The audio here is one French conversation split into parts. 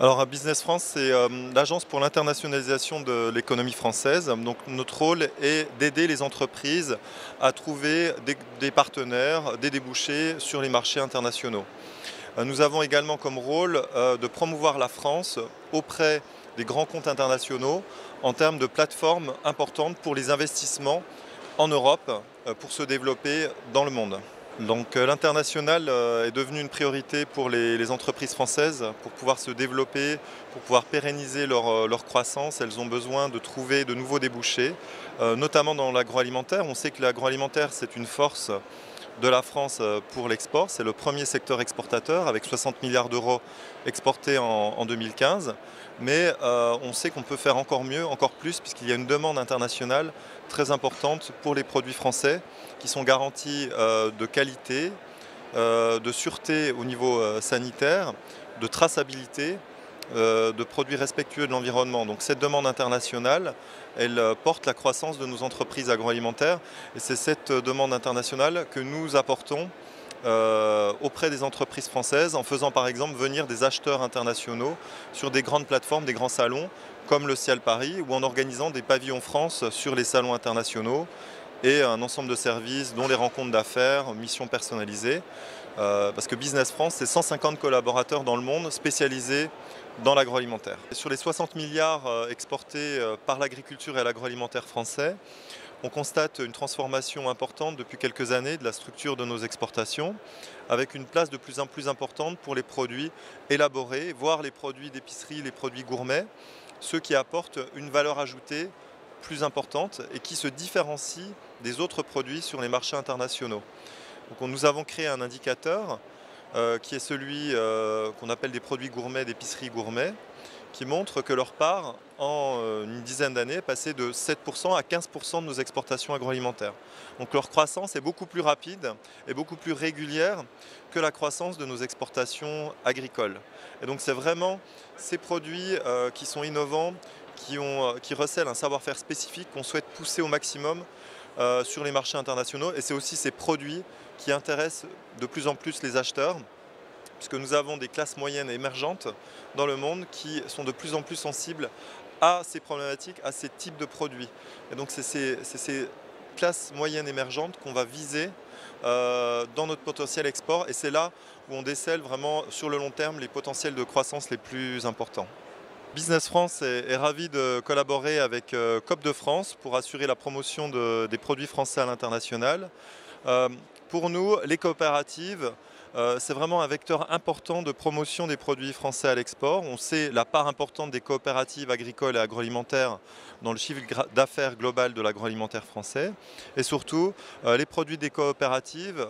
Alors, Business France, c'est l'agence pour l'internationalisation de l'économie française. Donc, notre rôle est d'aider les entreprises à trouver des partenaires, des débouchés sur les marchés internationaux. Nous avons également comme rôle de promouvoir la France auprès des grands comptes internationaux en termes de plateformes importantes pour les investissements en Europe pour se développer dans le monde. Donc l'international est devenu une priorité pour les entreprises françaises pour pouvoir se développer, pour pouvoir pérenniser leur croissance. Elles ont besoin de trouver de nouveaux débouchés, notamment dans l'agroalimentaire. On sait que l'agroalimentaire, c'est une force de la France pour l'export. C'est le premier secteur exportateur avec 60 milliards d'euros exportés en 2015. Mais on sait qu'on peut faire encore mieux, encore plus, puisqu'il y a une demande internationale très importante pour les produits français qui sont garantis de qualité, de sûreté au niveau sanitaire, de traçabilité, de produits respectueux de l'environnement. Donc cette demande internationale, elle porte la croissance de nos entreprises agroalimentaires et c'est cette demande internationale que nous apportons auprès des entreprises françaises en faisant par exemple venir des acheteurs internationaux sur des grandes plateformes, des grands salons comme le Ciel Paris ou en organisant des pavillons France sur les salons internationaux et un ensemble de services dont les rencontres d'affaires, missions personnalisées. Parce que Business France, c'est 150 collaborateurs dans le monde spécialisés dans l'agroalimentaire. Sur les 60 milliards exportés par l'agriculture et l'agroalimentaire français, on constate une transformation importante depuis quelques années de la structure de nos exportations, avec une place de plus en plus importante pour les produits élaborés, voire les produits d'épicerie, les produits gourmets, ceux qui apportent une valeur ajoutée plus importante et qui se différencient des autres produits sur les marchés internationaux. Donc, nous avons créé un indicateur qui est celui qu'on appelle des produits gourmets, d'épicerie gourmet, qui montre que leur part en une dizaine d'années est passée de 7% à 15% de nos exportations agroalimentaires. Donc leur croissance est beaucoup plus rapide et beaucoup plus régulière que la croissance de nos exportations agricoles. Et donc c'est vraiment ces produits qui sont innovants, qui recèlent un savoir-faire spécifique qu'on souhaite pousser au maximum sur les marchés internationaux. Et c'est aussi ces produits qui intéressent de plus en plus les acheteurs, puisque nous avons des classes moyennes émergentes dans le monde qui sont de plus en plus sensibles à ces problématiques, à ces types de produits. Et donc c'est ces classes moyennes émergentes qu'on va viser dans notre potentiel export, et c'est là où on décèle vraiment sur le long terme les potentiels de croissance les plus importants. Business France est ravi de collaborer avec COP de France pour assurer la promotion des produits français à l'international. Pour nous, les coopératives, c'est vraiment un vecteur important de promotion des produits français à l'export. On sait la part importante des coopératives agricoles et agroalimentaires dans le chiffre d'affaires global de l'agroalimentaire français. Et surtout, les produits des coopératives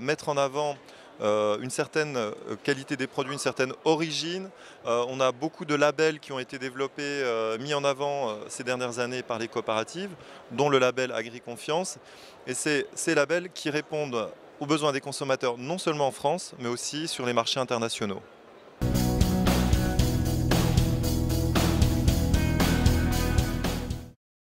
mettent en avant une certaine qualité des produits, une certaine origine. On a beaucoup de labels qui ont été développés, mis en avant ces dernières années par les coopératives, dont le label Agri-Confiance. Et c'est ces labels qui répondent aux besoins des consommateurs, non seulement en France, mais aussi sur les marchés internationaux.